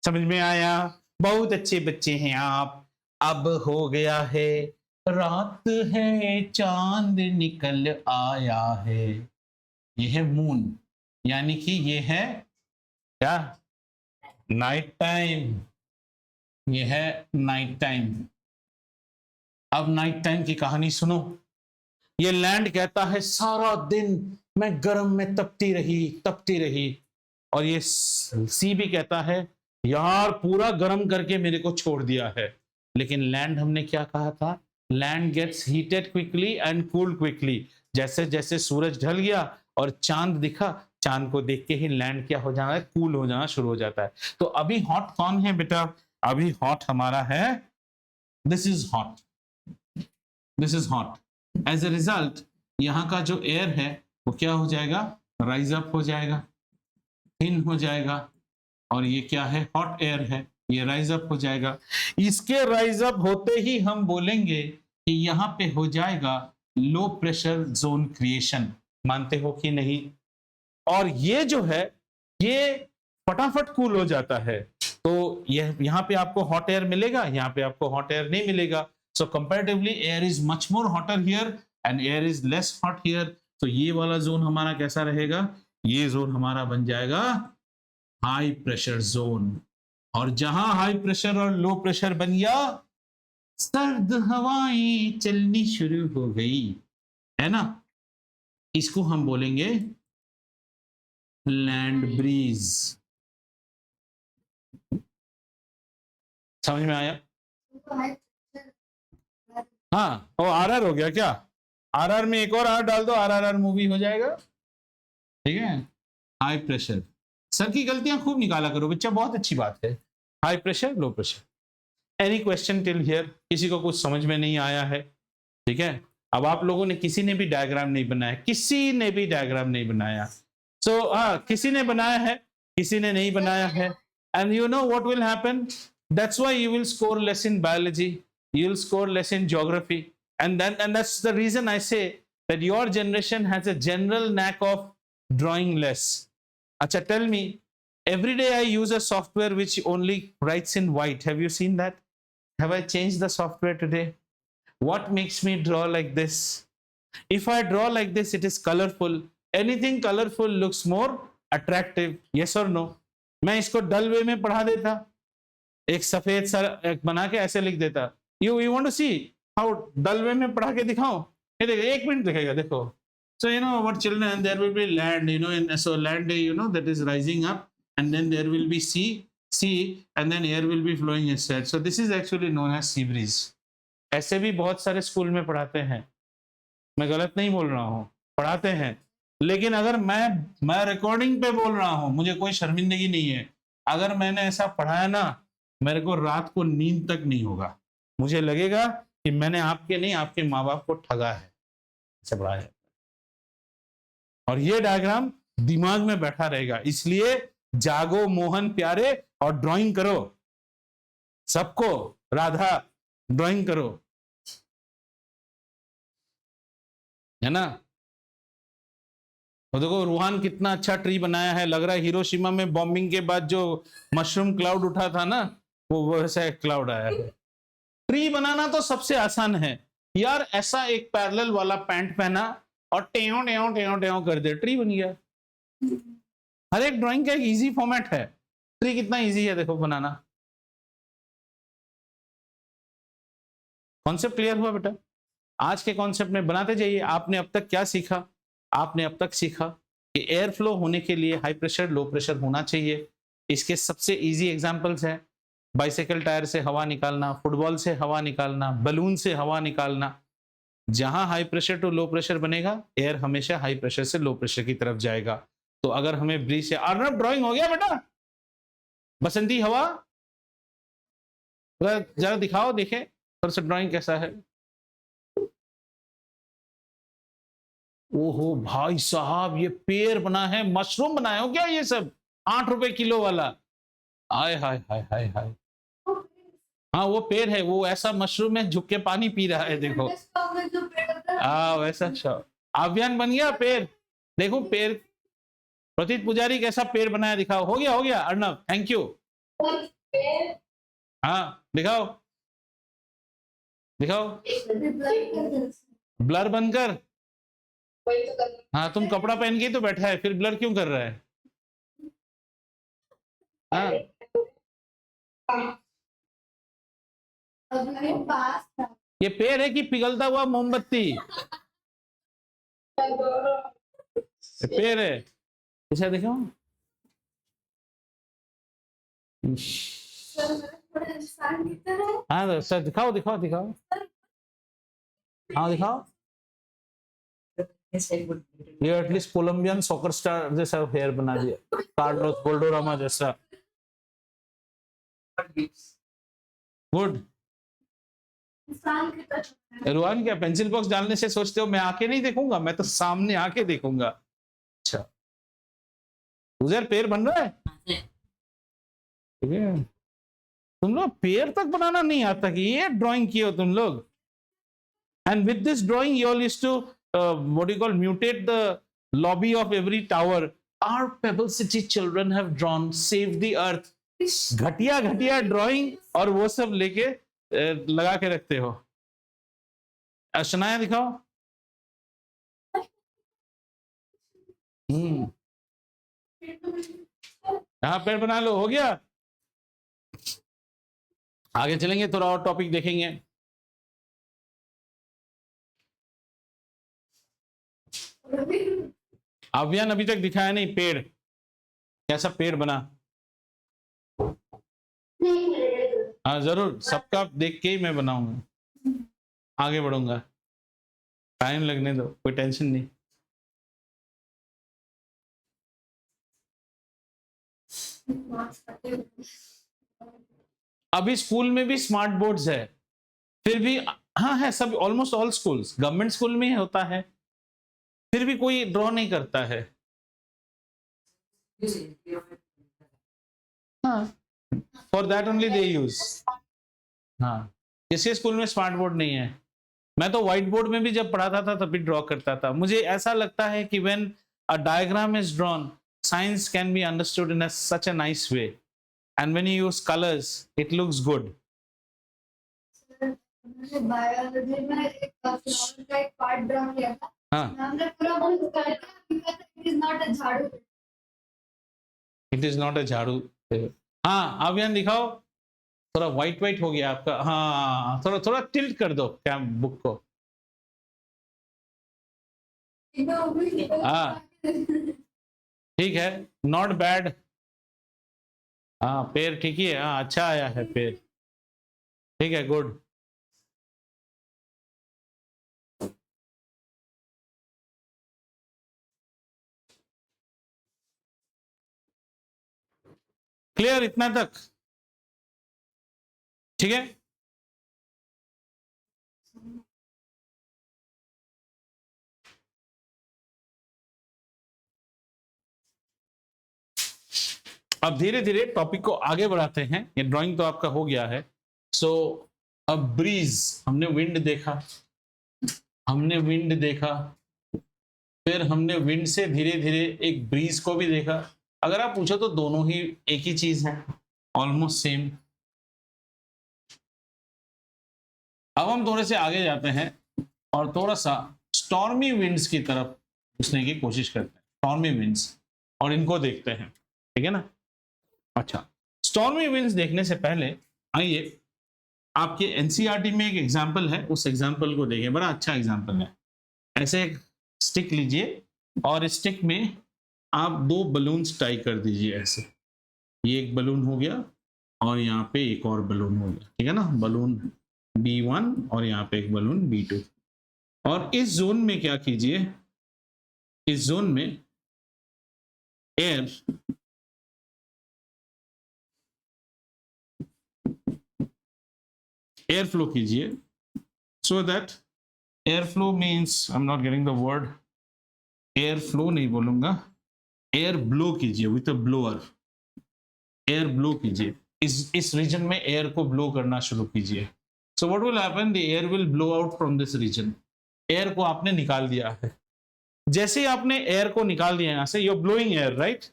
समझ में आया? बहुत अच्छे बच्चे हैं आप। अब हो गया है रात है, चांद निकल आया है। ये है मून, यानी कि ये है क्या? Night time. ये है नाइट टाइम। अब नाइट टाइम की कहानी सुनो। ये लैंड कहता है सारा दिन मैं गर्म में तपती रही, और ये सी भी कहता है यार पूरा गर्म करके मेरे को छोड़ दिया है। लेकिन लैंड, हमने क्या कहा था? Land gets heated quickly and cooled quickly. जैसे जैसे सूरज ढल गया और चांद दिखा, चांद को देख के ही लैंड क्या हो जाना है? कूल हो जाना शुरू हो जाता है। तो अभी हॉट कौन है बेटा? अभी हॉट हमारा है, this is hot, this is hot. As a result यहाँ का जो एयर है वो क्या हो जाएगा? राइज अप हो जाएगा, थिन हो जाएगा, और ये क्या है? हॉट एयर है, ये राइज अप हो जाएगा। इसके राइज अप होते ही हम बोलेंगे कि यहाँ पे हो जाएगा लो प्रेशर जोन क्रिएशन। मानते हो कि नहीं? और ये जो है ये फटाफट कूल हो जाता है। तो ये यहाँ पे आपको हॉट एयर मिलेगा, यहाँ पे आपको हॉट एयर नहीं मिलेगा। So comparatively air is much more hotter here and air is less hot here. तो ये वाला जोन हमारा कैसा रहेगा? ये जोन हमारा बन जाएगा हाई प्रेशर जोन। और जहां हाई प्रेशर और लो प्रेशर बन गया, सर्द हवाएं चलनी शुरू हो गई, है ना? इसको हम बोलेंगे लैंड ब्रीज। समझ में आया? हाँ, वो आरआर हो गया क्या? आरआर में एक और आर डाल दो, आरआरआर मूवी हो जाएगा। ठीक है, हाई प्रेशर। सर की गलतियां खूब निकाला करो बच्चा, बहुत अच्छी बात है। High pressure, low pressure. Any question till here? किसी को कुछ समझ में नहीं आया है? ठीक है, अब आप लोगों ने किसी ने भी डायग्राम नहीं बनाया, किसी ने भी डायग्राम नहीं बनाया। सो हाँ, किसी ने बनाया है, किसी ने नहीं बनाया है। And you know what will happen? That's why you will score less in biology, you will score less in geography, and that's the reason I say that your generation has a general knack of drawing less. Acha, tell me, every day I use a software which only writes in white. Have you seen that? Have I changed the software today? What makes me draw like this? If I draw like this, it is colorful. Anything colorful looks more attractive. Yes or no? मैं इसको डल वे में पढ़ा देता, एक सफेद सा एक बना के ऐसे लिख देता। You want to see how dull way में पढ़ा के दिखाऊं? ये देखो, एक मिनट दिखेगा, देखो। So you know what children, there will be land, you know, in so land, you know, that is rising up, and then there will be sea, and then air will be flowing inside. So this is actually known as sea breeze. ऐसे भी बहुत सारे school में पढ़ाते हैं, मैं गलत नहीं बोल रहा हूँ, पढ़ाते हैं। लेकिन अगर मैं रिकॉर्डिंग पे बोल रहा हूँ, मुझे कोई शर्मिंदगी नहीं है। अगर मैंने ऐसा पढ़ाया ना, मेरे को रात को नींद तक नहीं होगा। मुझे लगेगा कि मैंने आपके नहीं, आपके माँ बाप को ठगा है, ऐसे पढ़ाया है। और ये डायग्राम दिमाग में बैठा रहेगा। इसलिए जागो मोहन प्यारे और ड्राइंग करो, सबको राधा ड्राइंग करो, है ना? और देखो रूहान कितना अच्छा ट्री बनाया है। लग रहा है हिरोशिमा में बॉम्बिंग के बाद जो मशरूम क्लाउड उठा था ना, वो वैसा एक क्लाउड आया है। ट्री बनाना तो सबसे आसान है यार। ऐसा एक पैरेलल वाला पैंट पहना और टेओ टेओ टेओ टेओ कर दे, ट्री बन गया। हर एक ड्राइंग का एक इजी फॉर्मेट है। ट्री कितना इजी है देखो बनाना। कॉन्सेप्ट क्लियर हुआ बेटा? आज के कॉन्सेप्ट में बनाते जाइए। आपने अब तक क्या सीखा? आपने अब तक सीखा कि एयर फ्लो होने के लिए हाई प्रेशर लो प्रेशर होना चाहिए। इसके सबसे इजी एग्जांपल्स हैं बाइसाइकिल टायर से हवा निकालना, फुटबॉल से हवा निकालना, बलून से हवा निकालना। जहां high pressure to low pressure बनेगा, एयर हमेशा हाई प्रेशर से लो प्रेशर की तरफ जाएगा। तो अगर हमें ब्रीज से अर्नब ड्राइंग हो गया बेटा, बसंती हवा जरा दिखाओ, देखें थोड़ा सा ड्राइंग कैसा है। ओहो भाई साहब, ये पेड़ बना है, मशरूम बनाए हो क्या ये सब? 8 रुपए किलो वाला। हाय हाय हाय हाय हाय। हाँ वो पेड़ है, वो ऐसा मशरूम है झुक के पानी पी रहा है, देखो। हाँ वैसा शॉप अभियान बन गया पेड़। देखो पेड़, प्रतीत पुजारी कैसा पेड़ बनाया, दिखाओ। हो गया अर्णव, थैंक यू। हाँ दिखाओ दिखाओ, ब्लर बनकर। हाँ तुम कपड़ा पहन के ही तो बैठा है, फिर ब्लर क्यों कर रहा है? हाँ ये पेड़ है कि पिघलता हुआ मोमबत्ती? पेड़ है, ऐसा देखो। हाँ सर दिखाओ दिखाओ दिखाओ, हाँ दिखाओ। ये एटलीस्ट कोलंबियन सॉकर स्टार जैसा हेयर बना दिया, कार्लोस बोल्डोरामा जैसा। गुड। रुआन क्या पेंसिल बॉक्स डालने से सोचते हो मैं आके नहीं देखूंगा? मैं तो सामने आके देखूंगा। अच्छा उधर पेड़ बन रहा है, ठीक है। तुम लोग पेड़ तक बनाना नहीं आता कि ये ड्राइंग किए हो तुम लोग? And with this drawing you all used to what you call mutate the lobby of every tower. Our Pebble City children have drawn Save the Earth. घटिया घटिया ड्राइंग और वो सब लेके लगा के रखते हो। शनाया दिखाओ। यहाँ पेड़ बना लो, हो गया। आगे चलेंगे, थोड़ा और टॉपिक देखेंगे। अभियान अभी तक दिखाया नहीं पेड़, कैसा पेड़ बना। हाँ जरूर, सबका देख के ही मैं बनाऊंगा, आगे बढ़ूंगा। टाइम लगने दो, कोई टेंशन नहीं। अभी स्कूल में भी स्मार्ट बोर्ड्स है, फिर भी हाँ है, सब almost all schools, government school में ही होता है, फिर भी कोई ड्रॉ नहीं करता है। हाँ for that only they use. हाँ किसी स्कूल में स्मार्ट बोर्ड नहीं है। मैं तो व्हाइट बोर्ड में भी जब पढ़ाता था तभी ड्रॉ करता था। मुझे ऐसा लगता है कि when a diagram is drawn, science can be understood in such a nice way, and when you use colors it looks good. Biology में एक फ्लावर का एक पार्ट ड्रॉ किया था। हाँ हमने पूरा वो करके इट इज नॉट अ झाड़ू। इट इज नॉट अ झाड़ू। हाँ अभियान दिखाओ, थोड़ा व्हाइट व्हाइट हो गया आपका। हाँ थोड़ा थोड़ा टिल्ट कर दो क्या बुक को। हाँ ठीक है, नॉट बैड। हाँ पेड़ ठीक ही है, हाँ अच्छा आया है पेड़, ठीक है गुड। क्लियर इतना तक, ठीक है। अब धीरे धीरे टॉपिक को आगे बढ़ाते हैं। ये ड्राइंग तो आपका हो गया है। सो अब ब्रीज, हमने विंड देखा, हमने विंड देखा, फिर हमने विंड से धीरे धीरे एक ब्रीज को भी देखा। अगर आप पूछो तो दोनों ही एक ही चीज है, ऑलमोस्ट सेम। अब हम थोड़े से आगे जाते हैं और थोड़ा सा स्टॉर्मी विंड्स की तरफ घुसने की कोशिश करते हैं, स्टॉर्मी विंड्स, और इनको देखते हैं, ठीक है ना। अच्छा स्टॉर्मी विंड्स देखने से पहले आइए, आपके एनसीईआरटी में एक एग्जाम्पल है, उस एग्जाम्पल को देखिए, बड़ा अच्छा एग्जाम्पल है। ऐसे एक स्टिक लीजिए और स्टिक में आप दो बलून्स टाई कर दीजिए ऐसे, ये एक बलून हो गया और यहाँ पे एक और बलून हो गया, ठीक है ना, बलून B1 और यहाँ पे एक बलून B2। और इस जोन में क्या कीजिए, इस जोन में एयर फ्लो कीजिए, so that air flow means, I am not getting the word, air flow नहीं बोलूंगा, एयर ब्लो कीजिए with a blower, air blow कीजिए, इस रीजन में एयर को ब्लो करना शुरू कीजिए। So what will happen, the air will blow out from this region. Air को आपने निकाल दिया है, जैसे ही आपने एयर को निकाल दिया यहां से, you are blowing air, right?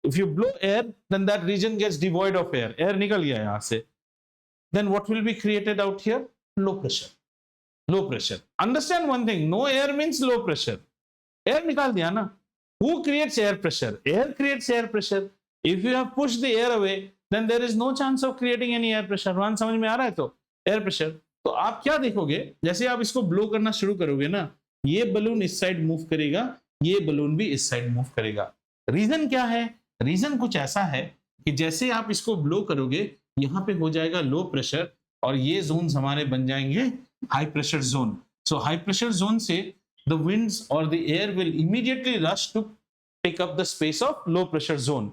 If you blow air then that region gets devoid of air, air निकल गया यहां से, then what will be created out here? Low pressure. Low pressure. Understand one thing, no air means low pressure. Air nikal diya na. Who creates air pressure? Air creates air pressure. If you have pushed the air away, then there is no chance of creating any air pressure. One समझ में आ रहा है? तो air pressure, तो आप क्या देखोगे, जैसे आप इसको ब्लो करना शुरू करोगे ना, ये बलून इस साइड मूव करेगा, ये बलून भी इस साइड मूव करेगा। रीजन क्या है? रीजन कुछ ऐसा है कि जैसे आप इसको ब्लो करोगे, यहाँ पे हो जाएगा लो प्रेशर और ये जोन हमारे बन जाएंगे high pressure zone. So high pressure zone से द विंड्स और the air will immediately rush to pick up the space of low pressure zone.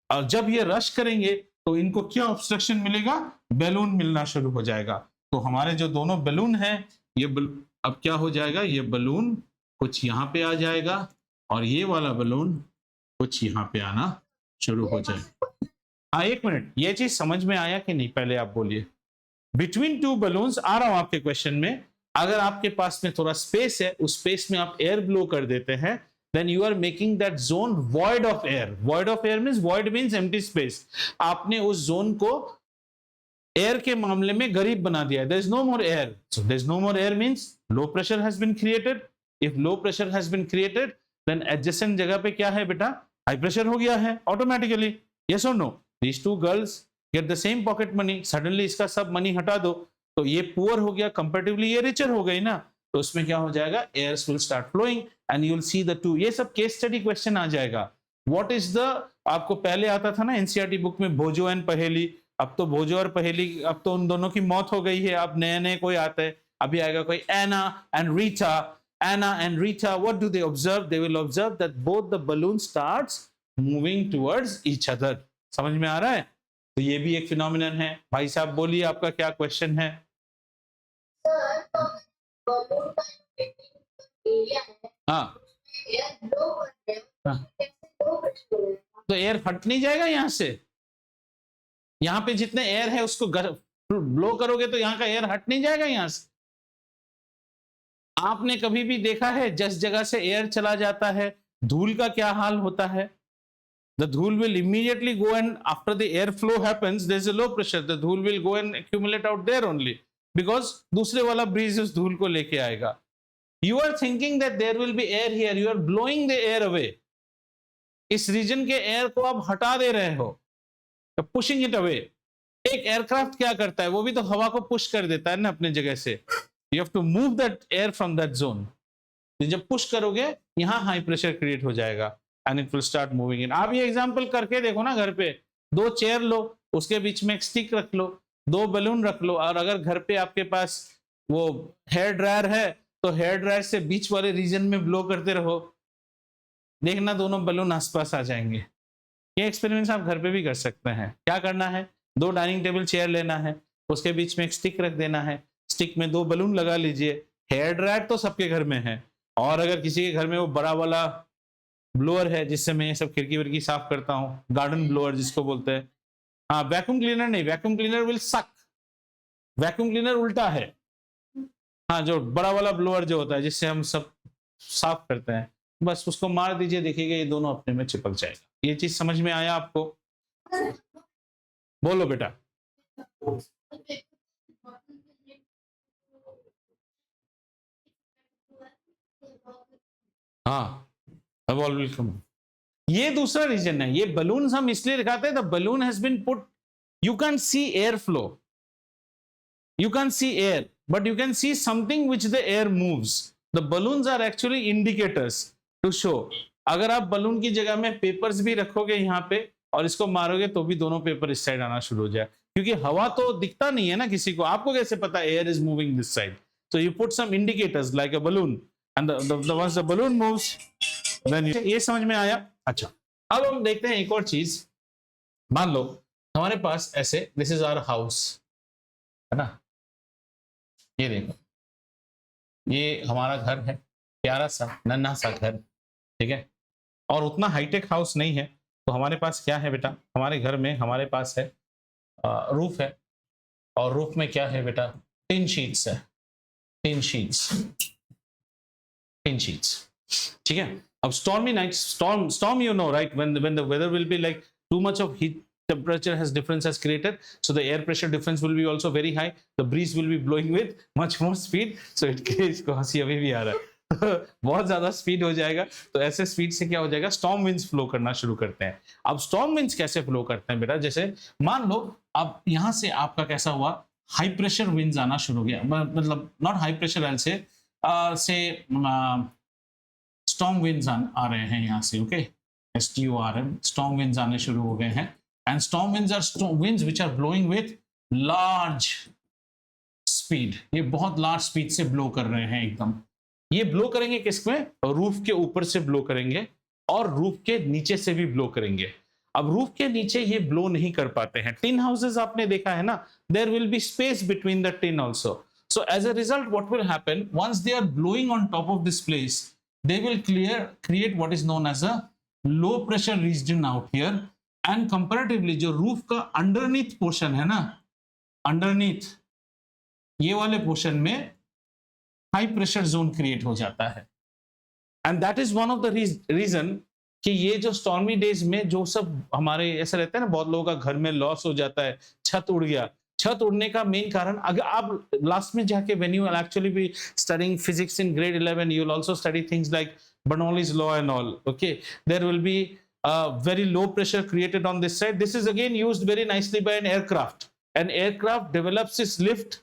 और जब ये रश करेंगे तो इनको क्या ऑब्स्ट्रक्शन मिलेगा? बैलून मिलना शुरू हो जाएगा। तो हमारे जो दोनों बैलून हैं, ये अब क्या हो जाएगा, ये बलून कुछ यहाँ पे आ जाएगा और ये वाला बलून कुछ यहाँ पे आना शुरू हो जाएगा। हाँ, एक मिनट, ये चीज समझ में आया कि नहीं, पहले आप बोलिए। बिटवीन टू बलून्स, आ रहा हूं आपके क्वेश्चन में, अगर आपके पास में थोड़ा स्पेस है, उस स्पेस में आप एयर ब्लो कर देते हैं, then you are making that zone void of air. Void of air means, void means empty space. आपने उस जोन को एयर के मामले में गरीब बना दिया। There is no more air, so there is no more air means low pressure has been created. If low pressure has been created, then adjacent जगह पे क्या है बेटा? हाई प्रेशर हो गया है ऑटोमेटिकली। यस और no? These two girls get the same pocket money. Suddenly इसका सब मनी हटा दो तो ये पुअर हो गया, कंपैरेटिवली ये रिचर हो गई ना, तो उसमें क्या हो जाएगा? Airs will start flowing and you will see the two. ये सब केस स्टडी क्वेश्चन आ जाएगा। व्हाट इज द, आपको पहले आता था ना एनसीईआरटी बुक में भोजो एंड पहेली, अब तो भोजो और पहेली, अब तो उन दोनों की मौत हो गई है, अब नए नए कोई आता है, अभी आएगा कोई Anna and Rita. Anna and Rita, what do they observe? They will observe that both the balloon starts moving towards each other. समझ में आ रहा है? तो ये भी एक फिनोमिनन है। भाई साहब बोलिए, आपका क्या क्वेश्चन है? सर, तो बलून का एरिया है, हाँ, एयर ब्लो कर रहे हो, हाँ, कैसे लो प्रेशर होगा? तो एयर हट नहीं जाएगा यहाँ से? यहाँ पे जितने एयर है उसको ब्लो करोगे तो यहाँ का एयर हट नहीं जाएगा यहाँ से? आपने कभी भी देखा है जिस जगह से एयर चला जाता है, धूल का क्या हाल होता है? The धूल will immediately go, and after the air flow happens, there is a low pressure. The धूल will go and accumulate out there only, because दूसरे वाला breeze उस धूल को लेके आएगा। You are thinking that there will be air here. You are blowing the air away. इस reason के एयर को आप हटा दे रहे हो, pushing it away. एक एयरक्राफ्ट क्या करता है? वो भी तो हवा को पुश कर देता है ना अपने जगह से। You have to move that air from that zone. जब पुश करोगे, यहाँ हाई प्रेशर क्रिएट हो जाएगा and it will start moving in. आप ये एग्जांपल करके देखो ना घर पे, दो चेयर लो, उसके बीच में एक स्टिक रख लो, दो बलून रख लो, और अगर घर पे आपके पास वो हेयर ड्रायर है तो हेयर ड्रायर से बीच वाले रीजन में ब्लो करते रहो, देखना दोनों बलून आसपास आ जाएंगे। ये एक्सपेरिमेंट्स आप घर पे भी कर सकते हैं। क्या करना है? दो डाइनिंग टेबल चेयर लेना है, उसके बीच में एक स्टिक रख देना है, स्टिक में दो बलून लगा लीजिए। हेयर ड्रायर तो सबके घर में है, और अगर किसी के घर में वो बड़ा वाला ब्लोअर है जिससे मैं ये सब खिड़की विड़की साफ करता हूँ, गार्डन ब्लोअर जिसको बोलते हैं। हाँ, वैक्यूम क्लीनर नहीं, वैक्यूम क्लीनर विल सक, वैक्यूम क्लीनर उल्टा है। हाँ, जो बड़ा वाला ब्लोअर जो होता है जिससे हम सब साफ करते हैं, बस उसको मार दीजिए, देखिएगा ये दोनों अपने में चिपक जाएगा। ये चीज समझ में आया आपको? बोलो बेटा। हाँ, अब ऑल विल कम। ये दूसरा रीजन है। ये बलून हम इसलिए दिखाते हैं, the balloon has been put, you can see air flow, you can see air, but you can see something which the air moves. The balloons are actually indicators to show अगर आप balloon की जगह में papers भी रखोगे यहाँ पे और इसको मारोगे तो भी दोनों पेपर इस साइड आना शुरू हो जाए, क्योंकि हवा तो दिखता नहीं है ना किसी को, आपको कैसे पता air is moving this side? So you put some indicators like a balloon and once the balloon moves then ये समझ में आया? अच्छा, अब हम देखते हैं एक और चीज। मान लो हमारे पास ऐसे, दिस इज आवर हाउस, है ना, ये देखो, ये हमारा घर है, प्यारा सा नन्हा सा घर, ठीक है, और उतना हाईटेक हाउस नहीं है। तो हमारे पास क्या है बेटा, हमारे घर में हमारे पास है रूफ है, और रूफ में क्या है बेटा, टिन शीट्स है, टिन शीट्स, टिन शीट्स, ठीक है। अब stormy nights, storm you know right, when the weather will be like too much of heat, temperature has difference has created, so the air pressure difference will be also very high, the breeze will be blowing with much more speed, so it इसको हंसी अभी भी आ रहा है बहुत ज्यादा speed हो जाएगा, तो ऐसे स्पीड से क्या हो जाएगा, स्टॉर्म विंड्स फ्लो करना शुरू करते हैं। अब स्टॉर्म विंड्स कैसे फ्लो करते हैं बेटा, जैसे मान लो अब यहाँ से आपका कैसा हुआ, हाई प्रेशर विंड्स आना शुरू हो गया, मतलब नॉट हाई प्रेशर आई से स्टॉर्म विंड्स आ रहे हैं यहाँ से, ओके, STORM, स्टॉर्म विंड्स आने शुरू हो गए हैं, and storm winds are winds which are blowing with large speed, ये बहुत लार्ज स्पीड से ब्लो कर रहे हैं एकदम। ये ब्लो करेंगे किसमें, रूफ के ऊपर से ब्लो करेंगे और रूफ के नीचे से भी ब्लो करेंगे। अब रूफ के नीचे ये ब्लो नहीं कर पाते हैं, टिन हाउसेस आपने देखा है ना, there will be space between the tin also, so as a result what will happen, once they are blowing on top of this place, they will create what is known as a low pressure region out here, and comparatively जो roof का underneath portion है ना, underneath ये वाले portion में high pressure zone create हो जाता है, and that is one of the reason कि ये जो स्टॉर्मी डेज में जो सब हमारे ऐसा रहता है ना, बहुत लोगों का घर में लॉस हो जाता है, छत उड़ गया, छत उड़ने का मेन कारण, अगर आप लास्ट में जाके when you will actually be studying physics in grade 11 you will also study things like Bernoulli's law and all, okay, there will be a very low pressure created on this side. This is again used very nicely by an aircraft. An aircraft develops its lift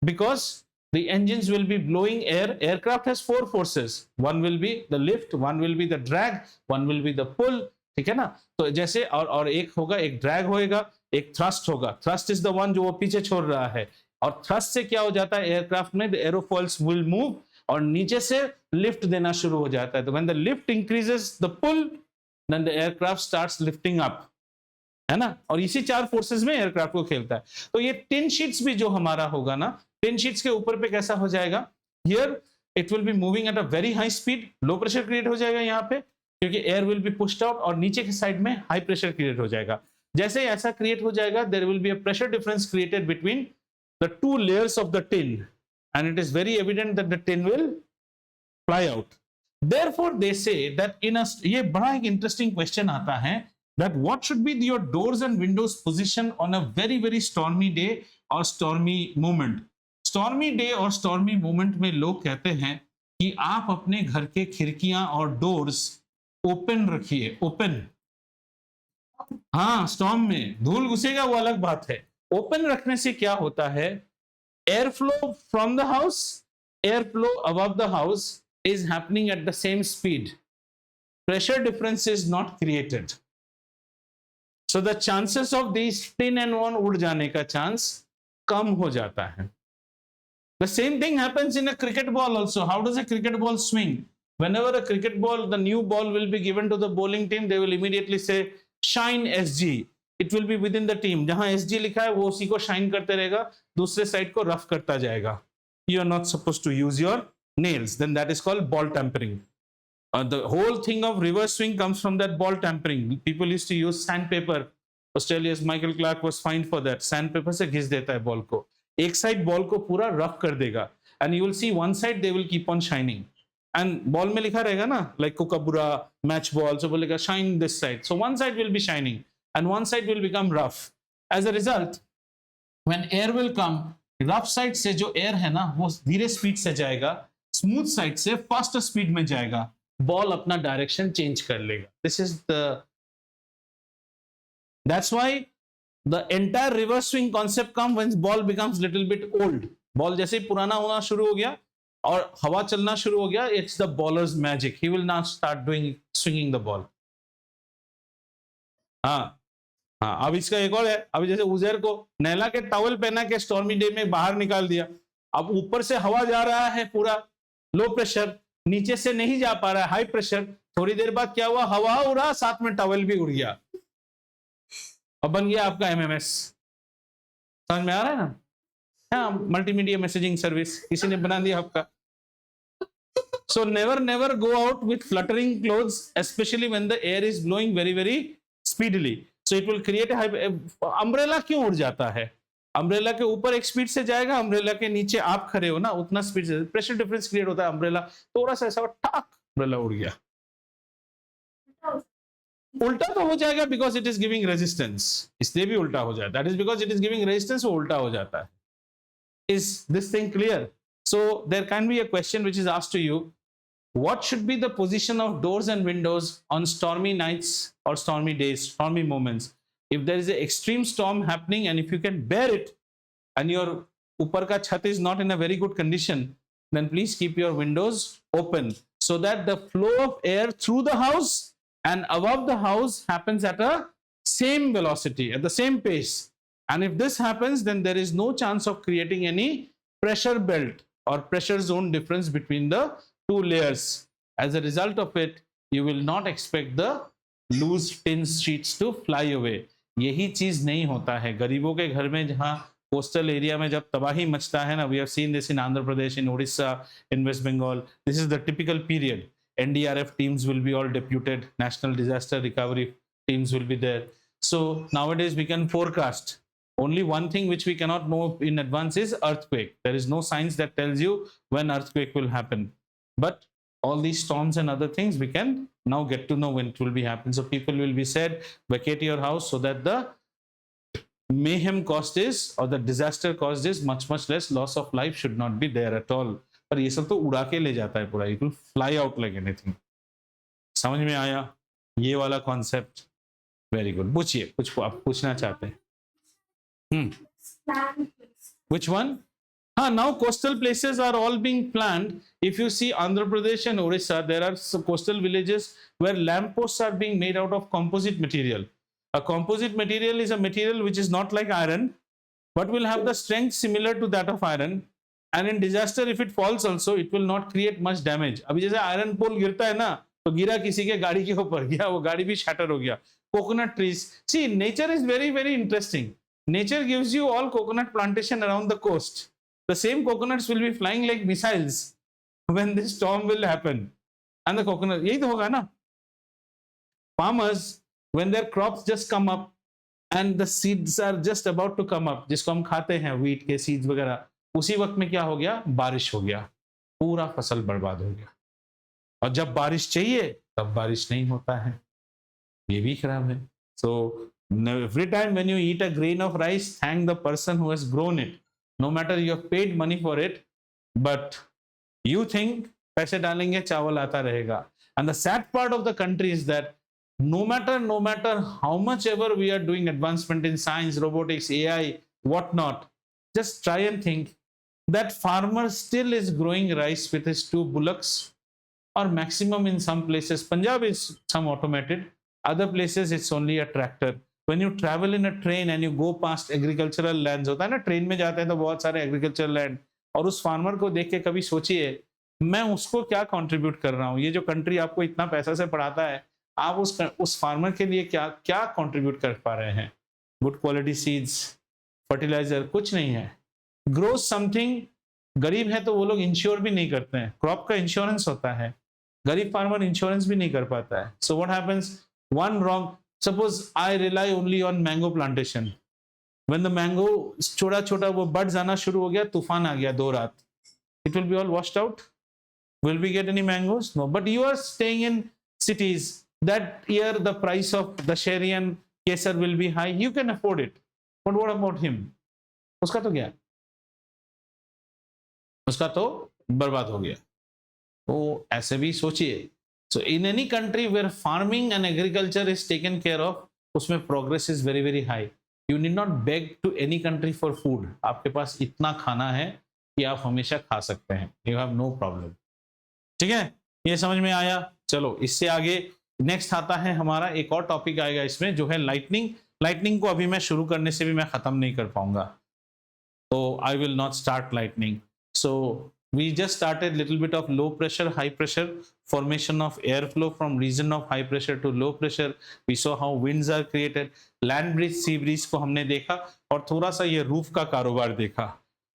because the engines will be blowing air. Aircraft has four forces, one will be the lift, one will be the drag, one will be the pull, ठीक है ना। तो जैसे और एक होगा, एक drag होएगा, एक थ्रस्ट होगा, थ्रस्ट इज द वन जो वो पीछे छोड़ रहा है, और थ्रस्ट से क्या हो जाता है एयरक्राफ्ट में, द एरोफॉइल्स विल मूव और नीचे से लिफ्ट देना शुरू हो जाता है। तो when the lift increases the pull, then the aircraft starts lifting up, है ना, और इसी चार फोर्सेस में एयरक्राफ्ट को खेलता है। तो ये टिन शीट्स भी जो हमारा होगा ना, टिन शीट्स के ऊपर पे कैसा हो जाएगा, here it will be moving at a very high speed, low pressure create हो जाएगा यहाँ पे, क्योंकि air will be pushed out, और नीचे की साइड में हाई प्रेशर क्रिएट हो जाएगा। जैसे ऐसा क्रिएट हो जाएगा, there will be a pressure difference created between the two layers of the tin, and it is very evident that the tin will fly out. Therefore they say that इन अ, ये बड़ा एक interesting question आता है, that what should be your doors and windows position on a very very stormy day or stormy moment. Stormy day और stormy moment में लोग कहते हैं कि आप अपने घर के खिड़कियां और डोर्स ओपन रखिए, ओपन। हाँ, स्टॉर्म में धूल घुसेगा वो अलग बात है, ओपन रखने से क्या होता है, air flow from the house, air flow above the house is happening at the same speed, pressure difference is not created, so the chances of these tin and one उड़ जाने का चांस कम हो जाता है। The same thing happens in a cricket ball also. How does a cricket ball swing? Whenever a cricket ball, the new ball will be given to the bowling team, they will immediately say shine SG. It will be within the team. जहां SG लिखा है वो उसी को shine करते रहेगा, दूसरे side को रफ करता जाएगा। You are not supposed to use your nails. Then that is called ball tampering. The whole thing of reverse swing comes from that ball tampering. People used to use sandpaper. Australia's Michael Clark was fined for that. Sandpaper से घिस देता है ball को, एक side ball को पूरा rough कर देगा, and you will see one side they will keep on shining. And ball में लिखा रहेगा ना, like Kookaburra match ball, so बोलेगा shine this side. So one side will be shining and one side will become rough. As a result, when air will come, rough side से जो air है ना वो धीरे स्पीड से जाएगा, smooth side से फास्टर स्पीड में जाएगा, बॉल अपना डायरेक्शन चेंज कर लेगा। This is the, that's why the entire reverse swing concept come when ball becomes little bit old. Ball जैसे ही पुराना होना शुरू हो गया और हवा चलना शुरू हो गया, it's the bowlers magic, he will not start doing swinging the ball. हाँ हाँ, अब इसका एक और है, अभी जैसे उजैर को नैला के टॉवल पहना के स्टॉर्मी डे में बाहर निकाल दिया, अब ऊपर से हवा जा रहा है पूरा लो प्रेशर, नीचे से नहीं जा पा रहा है हाई प्रेशर, थोड़ी देर बाद क्या हुआ, हवा उड़ा साथ में टॉवल भी उड़ गया, अब बन गया आपका एमएमएस। समझ में आ रहा है ना? हाँ, मल्टीमीडिया मैसेजिंग सर्विस किसी ने बना दिया आपका। So never go out with fluttering clothes, especially when the air is blowing very speedily. So it will create a umbrella क्यों उड़ जाता है? अम्ब्रेला के ऊपर एक स्पीड से जाएगा, अम्ब्रेला के नीचे आप खड़े हो ना उतना स्पीड से प्रेशर डिफरेंस क्रिएट होता है, अम्ब्रेला थोड़ा सा ऐसा ठाक अम्ब्रेला उड़ गया। उल्टा तो हो जाएगा because it is giving resistance, इसलिए भी उल्टा हो जाता है, that is because it is giving resistance, वो उल्टा हो जाता है। Is this thing clear? So there can be a question which is asked to you, what should be the position of doors and windows on stormy nights or stormy days, stormy moments? If there is an extreme storm happening and if you can bear it and your upar ka chhat is not in a very good condition, then please keep your windows open so that the flow of air through the house and above the house happens at a same velocity, at the same pace. And if this happens, then there is no chance of creating any pressure belt or pressure zone difference between the two layers. As a result of it, you will not expect the loose tin sheets to fly away. यही चीज नहीं होता है गरीबों के घर में, जहां कोस्टल एरिया में जब तबाही मचता है ना, we have seen this in Andhra Pradesh, in Orissa, in West Bengal, this is the typical period. NDRF teams will be all deputed, national disaster recovery teams will be there. So nowadays we can forecast. Only one thing which we cannot know in advance is earthquake. There is no science that tells you when earthquake will happen. But all these storms and other things we can now get to know when it will be happen. So people will be said, vacate your house so that the mayhem cost is or the disaster cost is much less. Loss of life should not be there at all. पर ये सब तो उड़ा के ले जाता है पूरा, it will fly out like anything. समझ में आया ये वाला कॉन्सेप्ट? वेरी गुड, पूछिए कुछ आप पूछना चाहते हैं। Which one? Now coastal places are all being planned. If you see Andhra Pradesh and Orissa, there are some coastal villages where lampposts are being made out of composite material. A composite material is a material which is not like iron, but will have the strength similar to that of iron. And in disaster, if it falls also, it will not create much damage. अभी जैसे iron पोल गिरता है ना, तो गिरा किसी के गाड़ी के ऊपर गया, वो गाड़ी भी शैटर हो गया। Coconut trees, see nature is very interesting. Nature gives you all coconut plantation around the coast. The same coconuts will be flying like missiles when this storm will happen. And the coconut, यही तो होगा ना? Farmers, when their crops just come up and the seeds are just about to come up, जिसको हम खाते हैं wheat के seeds वगैरह, उसी वक्त में क्या हो गया, बारिश हो गया, पूरा फसल बर्बाद हो गया। और जब बारिश चाहिए तब बारिश नहीं होता है, ये भी खराब है। So every time when you eat a grain of rice, thank the person who has grown it. No matter you have paid money for it, but you think पैसे डालेंगे चावल आता रहेगा। And the sad part of the country is that no matter how much ever we are doing advancement in science, robotics, AI, whatnot, just try and think that farmer still is growing rice with his 2 bullocks, or maximum in some places. Punjab is some automated, other places it's only a tractor. When you travel in a train and you go past agricultural lands, होता है ना, train में जाते हैं तो बहुत सारे agricultural land, और उस फार्मर को देख के कभी सोचिए मैं उसको क्या कंट्रीब्यूट कर रहा हूँ। ये जो कंट्री आपको इतना पैसा से पढ़ाता है, आप उस फार्मर के लिए क्या क्या कंट्रीब्यूट कर पा रहे हैं? गुड क्वालिटी सीड्स, फर्टिलाइजर, कुछ नहीं है। ग्रो समथिंग, गरीब है तो वो लोग इंश्योर भी नहीं करते हैं, क्रॉप का इंश्योरेंस होता है, गरीब फार्मर इंश्योरेंस भी नहीं कर पाता है। So what happens, one wrong, suppose I rely only on mango plantation, when the mango छोटा छोटा वो बड्स आना शुरू हो गया, तूफान आ गया 2 रात, it will be all washed out. Will we get any mangoes? No. But you are staying in cities. That year the price of the sherry and kesar will be high. You can afford it. But what about him? उसका तो क्या? उसका तो बर्बाद हो गया। तो ऐसे भी सोचिए। So in any country where farming and agriculture is taken care of, उसमें progress is very high. You need not beg to any country for food. आपके पास इतना खाना है, कि आप हमेशा खा सकते हैं, यू हैव नो प्रॉब्लम। ठीक है, ये समझ में आया। चलो इससे आगे नेक्स्ट आता है हमारा एक और टॉपिक आएगा इसमें, जो है लाइटनिंग। लाइटनिंग को अभी मैं शुरू करने से भी मैं खत्म नहीं कर पाऊंगा, तो I will not start lightning. So we just started little bit of low pressure high pressure, formation of airflow from region of high pressure to low pressure, we saw how winds are created, land breeze sea breeze को हमने देखा, और थोड़ा सा ये roof का कारोबार देखा।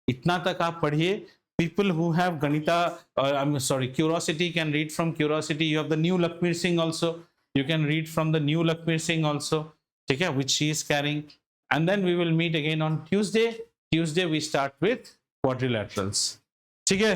इतना तक आप पढ़िए। people who have ganita I'm sorry, curiosity can read from curiosity. You have the new Lakshmi Singh also, you can read from the new Lakshmi Singh also, ठीक है, which she is carrying. And then we will meet again on Tuesday. We start with quadrilaterals, ठीक है।